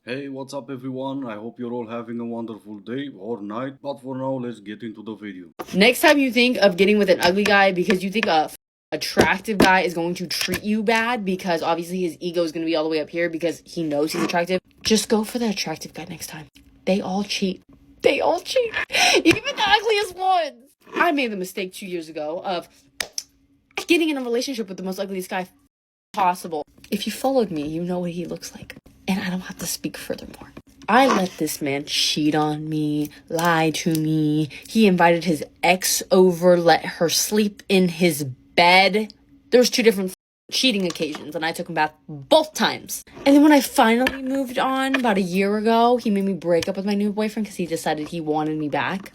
Hey, what's up everyone? I hope you're all having a wonderful day or night, but for now, let's get into the video. Next time you think of getting with an ugly guy because you think a attractive guy is going to treat you bad because obviously his ego is going to be all the way up here because he knows he's attractive, just go for the attractive guy next time. They all cheat. They all cheat. Even the ugliest ones. I made the mistake 2 years ago of getting in a relationship with the most ugliest guy possible. If you followed me, you know what he looks like. And I don't have to speak furthermore. I let this man cheat on me, lie to me. He invited his ex over, let her sleep in his bed. There was two different cheating occasions, and I took him back both times. And then when I finally moved on about a year ago, he made me break up with my new boyfriend because he decided he wanted me back.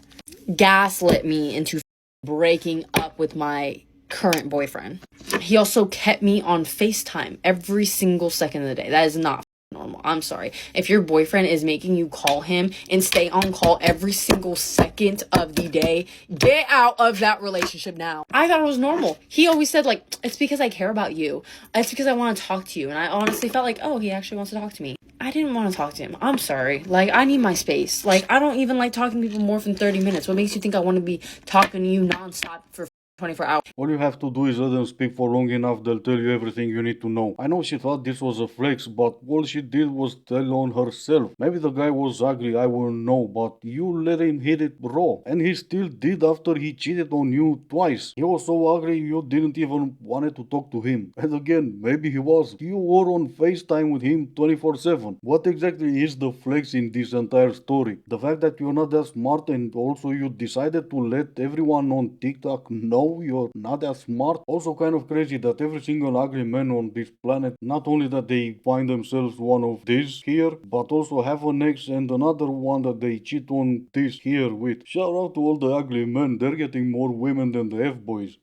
Gaslit me into breaking up with my current boyfriend. He also kept me on FaceTime every single second of the day. That is not normal. I'm sorry. If your boyfriend is making you call him and stay on call every single second of the day, get out of that relationship now. I thought it was normal. He always said, like, it's because I care about you. It's because I want to talk to you. And I honestly felt like, oh, he actually wants to talk to me. I didn't want to talk to him. I'm sorry. Like, I need my space. Like, I don't even like talking to people more than 30 minutes. What makes you think I want to be talking to you nonstop for 24 hours? All you have to do is let them speak for long enough, they'll tell you everything you need to know. I know she thought this was a flex, but all she did was tell on herself. Maybe the guy was ugly, I wouldn't know, but you let him hit it raw. And he still did after he cheated on you twice. He was so ugly you didn't even wanted to talk to him. And again, maybe he was. You were on FaceTime with him 24/7. What exactly is the flex in this entire story? The fact that you're not that smart and also you decided to let everyone on TikTok know you're not that smart. Also kind of crazy that every single ugly man on this planet, not only that they find themselves one of these here, but also have an ex and another one that they cheat on this here with. Shout out to all the ugly men, they're getting more women than the F-boys.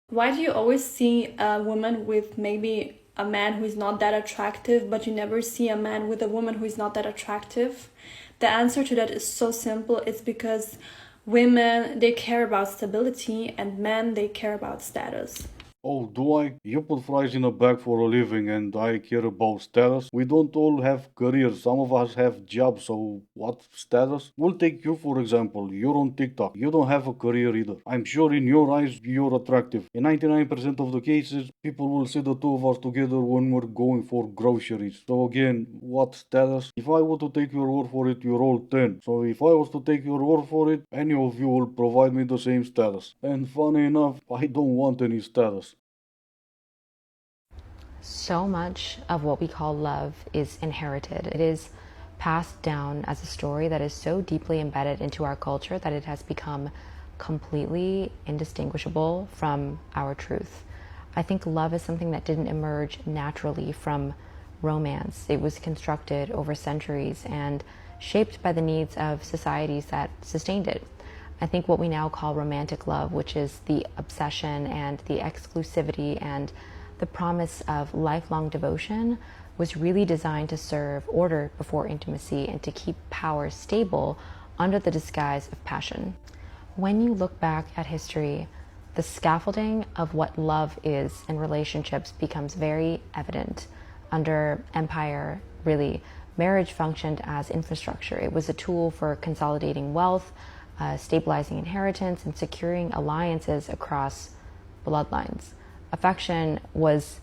Why do you always see a woman with maybe a man who is not that attractive, but you never see a man with a woman who is not that attractive? The answer to that is so simple. It's because women, they care about stability, and men, they care about status. Oh, do I? You put fries in a bag for a living and I care about status? We don't all have careers. Some of us have jobs, so what status? We'll take you for example. You're on TikTok. You don't have a career either. I'm sure in your eyes you're attractive. In 99% of the cases, people will see the two of us together when we're going for groceries. So again, what status? If I were to take your word for it, you're all 10. So if I was to take your word for it, any of you will provide me the same status. And funny enough, I don't want any status. So much of what we call love is inherited. It is passed down as a story that is so deeply embedded into our culture that it has become completely indistinguishable from our truth. I think love is something that didn't emerge naturally from romance. It was constructed over centuries and shaped by the needs of societies that sustained it. I think what we now call romantic love, which is the obsession and the exclusivity and the promise of lifelong devotion, was really designed to serve order before intimacy and to keep power stable under the disguise of passion. When you look back at history, the scaffolding of what love is in relationships becomes very evident. Under empire, really, marriage functioned as infrastructure. It was a tool for consolidating wealth, stabilizing inheritance, and securing alliances across bloodlines. Affection was,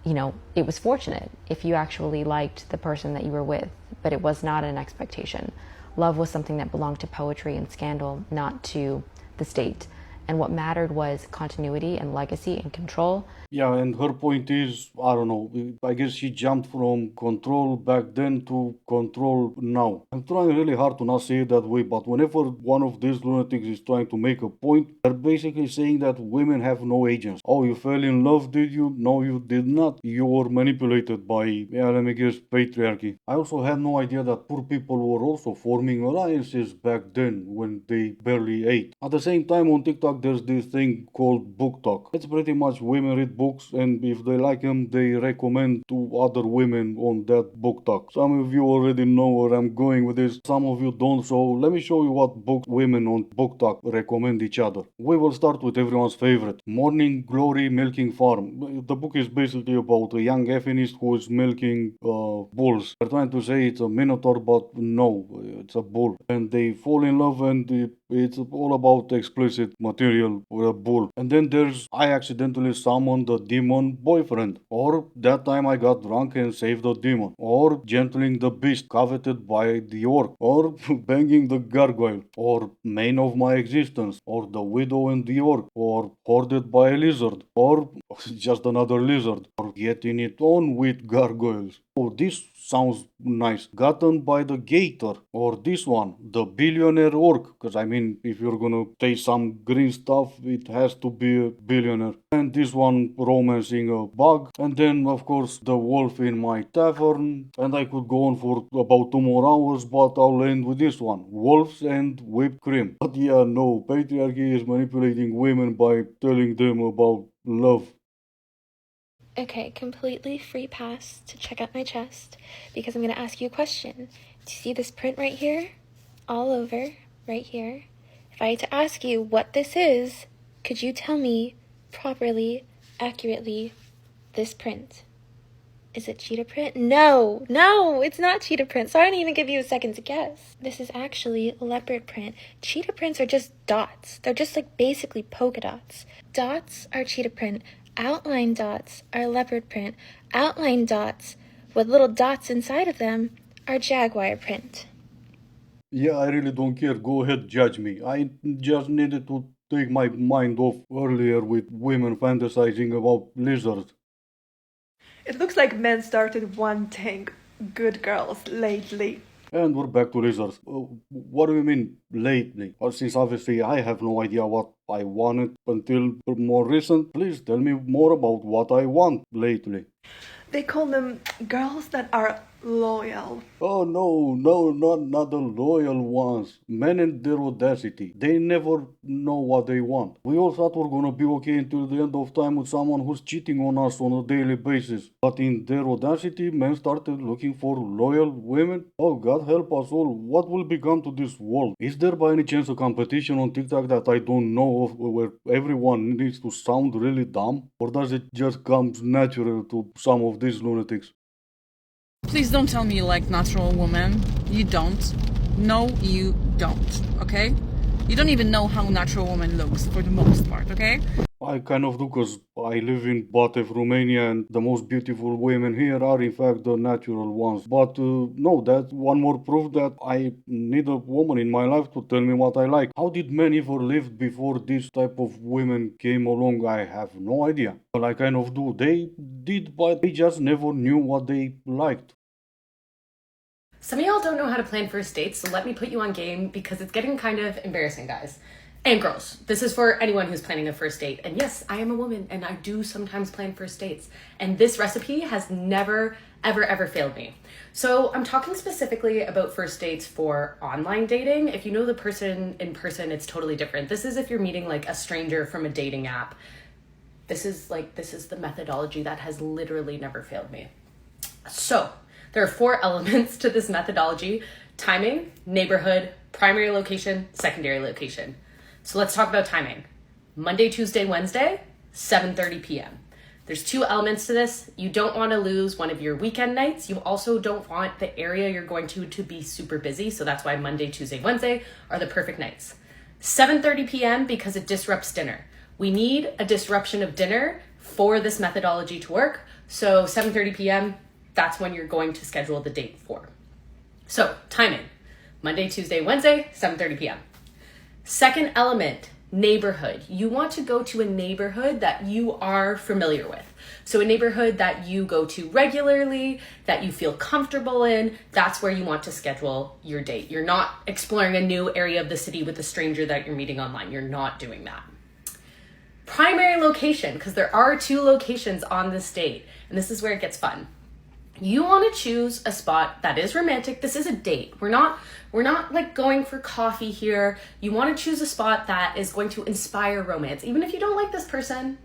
it was fortunate if you actually liked the person that you were with, but it was not an expectation. Love was something that belonged to poetry and scandal, not to the state. And what mattered was continuity and legacy and control. Yeah, and her point is, I don't know, I guess she jumped from control back then to control now. I'm trying really hard to not say it that way, but whenever one of these lunatics is trying to make a point, they're basically saying that women have no agency. Oh, you fell in love, did you? No, you did not. You were manipulated by, yeah, let me guess, patriarchy. I also had no idea that poor people were also forming alliances back then when they barely ate. At the same time, on TikTok, TikTok, there's this thing called book talk. It's pretty much women read books, and if they like them, they recommend to other women on that book talk. Some of you already know where I'm going with this, some of you don't, so let me show you what books women on book talk recommend each other. We will start with everyone's favorite, Morning Glory Milking Farm. The book is basically about a young effeminist who is milking bulls. They're trying to say it's a minotaur, but no, it's a bull. And they fall in love, and it's all about explicit material with a bull. And then there's I accidentally summoned the demon boyfriend, or that time I got drunk and saved the demon, or gentling the beast coveted by the orc, or banging the gargoyle, or main of my existence, or the widow and the orc, or hoarded by a lizard, or just another lizard, or getting it on with gargoyles. Oh, this sounds nice. Gotten by the gator. Or this one, the billionaire orc. Because I mean, if you're gonna taste some green stuff, it has to be a billionaire. And this one, romancing a bug. And then, of course, the wolf in my tavern. And I could go on for about 2 more hours, but I'll end with this one. Wolves and whipped cream. But yeah, no, patriarchy is manipulating women by telling them about love. Okay, completely free pass to check out my chest because I'm going to ask you a question. Do you see this print right here? All over, right here. If I had to ask you what this is, could you tell me properly, accurately, this print? Is it cheetah print? No, it's not cheetah print, so I didn't even give you a second to guess. This is actually leopard print. Cheetah prints are just dots. They're just like basically polka dots. Dots are cheetah print. Outline dots are leopard print. Outline dots with little dots inside of them are jaguar print. Yeah, I really don't care. Go ahead, judge me. I just needed to take my mind off earlier with women fantasizing about lizards. It looks like men started wanting good girls lately. And we're back to lizards. What do you mean lately? Since obviously I have no idea what I wanted until more recent, please tell me more about what I want lately. They call them girls that are loyal. Oh no, not the loyal ones. Men and their audacity. They never know what they want. We all thought we're gonna be okay until the end of time with someone who's cheating on us on a daily basis. But in their audacity, men started looking for loyal women. Oh, God help us all. What will become to this world? Is there by any chance a competition on TikTok that I don't know of where everyone needs to sound really dumb? Or does it just come natural to some of these lunatics? Please don't tell me you like natural women. You don't. No, you don't, okay? You don't even know how natural woman looks for the most part, okay? I kind of do, because I live in Batev, Romania, and the most beautiful women here are in fact the natural ones. But no, that's one more proof that I need a woman in my life to tell me what I like. How did men ever live before this type of women came along? I have no idea. But I kind of do. They did, but they just never knew what they liked. Some of y'all don't know how to plan first dates, so let me put you on game because it's getting kind of embarrassing, guys. And girls, this is for anyone who's planning a first date. And yes, I am a woman and I do sometimes plan first dates. And this recipe has never, ever failed me. So I'm talking specifically about first dates for online dating. If you know the person in person, it's totally different. This is if you're meeting like a stranger from a dating app. This is the methodology that has literally never failed me. So there are 4 elements to this methodology: timing, neighborhood, primary location, secondary location. So let's talk about timing. Monday, Tuesday, Wednesday, 7:30 p.m. There's 2 elements to this. You don't want to lose one of your weekend nights. You also don't want the area you're going to be super busy. So that's why Monday, Tuesday, Wednesday are the perfect nights. 7:30 p.m. because it disrupts dinner. We need a disruption of dinner for this methodology to work. So 7:30 p.m., that's when you're going to schedule the date for. So timing, Monday, Tuesday, Wednesday, 7:30 p.m. Second element, neighborhood. You want to go to a neighborhood that you are familiar with. So a neighborhood that you go to regularly, that you feel comfortable in, that's where you want to schedule your date. You're not exploring a new area of the city with a stranger that you're meeting online. You're not doing that. Primary location, because there are 2 locations on this date, and this is where it gets fun. You want to choose a spot that is romantic. This is a date. We're not like going for coffee here. You want to choose a spot that is going to inspire romance. Even if you don't like this person,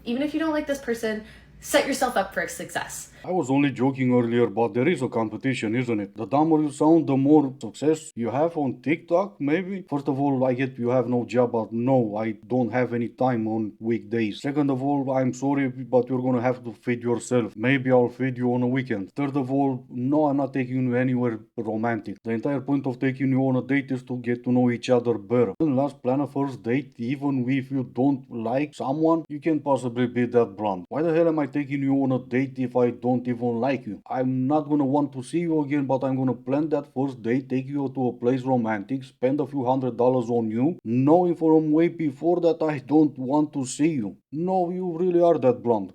set yourself up for success. I was only joking earlier, but there is a competition, isn't it? The dumber you sound, the more success you have on TikTok, maybe? First of all, I get you have no job, but no, I don't have any time on weekdays. Second of all, I'm sorry, but you're gonna have to feed yourself. Maybe I'll feed you on a weekend. Third of all, no, I'm not taking you anywhere romantic. The entire point of taking you on a date is to get to know each other better. And last, plan a first date, even if you don't like someone, you can possibly be that blunt. Why the hell am I taking you on a date if I don't even like you? I'm not gonna want to see you again, but I'm gonna plan that first date, take you to a place romantic, spend a few $100s on you, knowing from way before that I don't want to see you. No, you really are that blunt.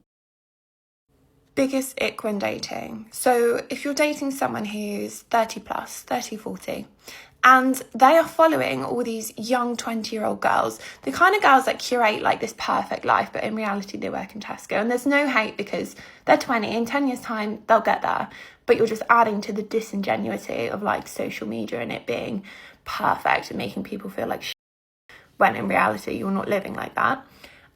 Biggest ick when dating. So if you're dating someone who's 30 plus, 30, 40, and they are following all these young 20-year-old girls, the kind of girls that curate like this perfect life, but in reality they work in Tesco. And there's no hate because they're 20, in 10 years time they'll get there, but you're just adding to the disingenuity of like social media and it being perfect and making people feel like when in reality you're not living like that.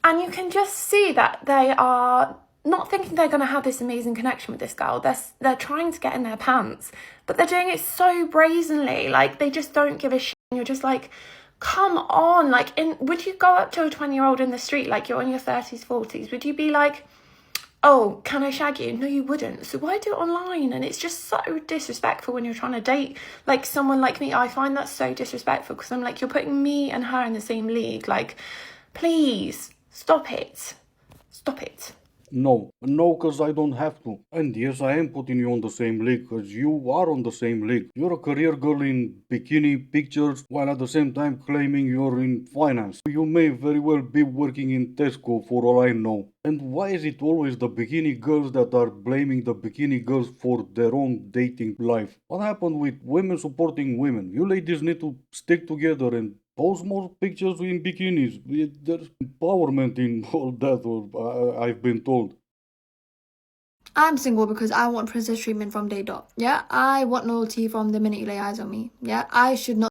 And you can just see that they are not thinking they're going to have this amazing connection with this girl. They're trying to get in their pants, but they're doing it so brazenly. Like, they just don't give a shit. And you're just like, come on. Like, would you go up to a 20-year-old in the street, like you're in your 30s, 40s? Would you be like, oh, can I shag you? No, you wouldn't. So why do it online? And it's just so disrespectful when you're trying to date like someone like me. I find that so disrespectful because I'm like, you're putting me and her in the same league. Like, please, stop it. Stop it. No, cause I don't have to. And yes, I am putting you on the same league, cause you are on the same league. You're a career girl in bikini pictures, while at the same time claiming you're in finance. You may very well be working in Tesco for all I know. And why is it always the bikini girls that are blaming the bikini girls for their own dating life? What happened with women supporting women? You ladies need to stick together and post more pictures in bikinis. There's empowerment in all that, I've been told. I'm single because I want princess treatment from day dot. Yeah, I want loyalty from the minute you lay eyes on me. Yeah, I should not.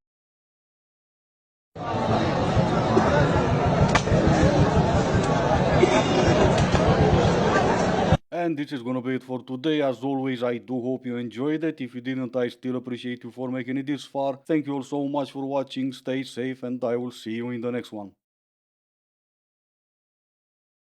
And this is gonna be it for today. As always, I do hope you enjoyed it. If you didn't, I still appreciate you for making it this far. Thank you all so much for watching. Stay safe, and I will see you in the next one.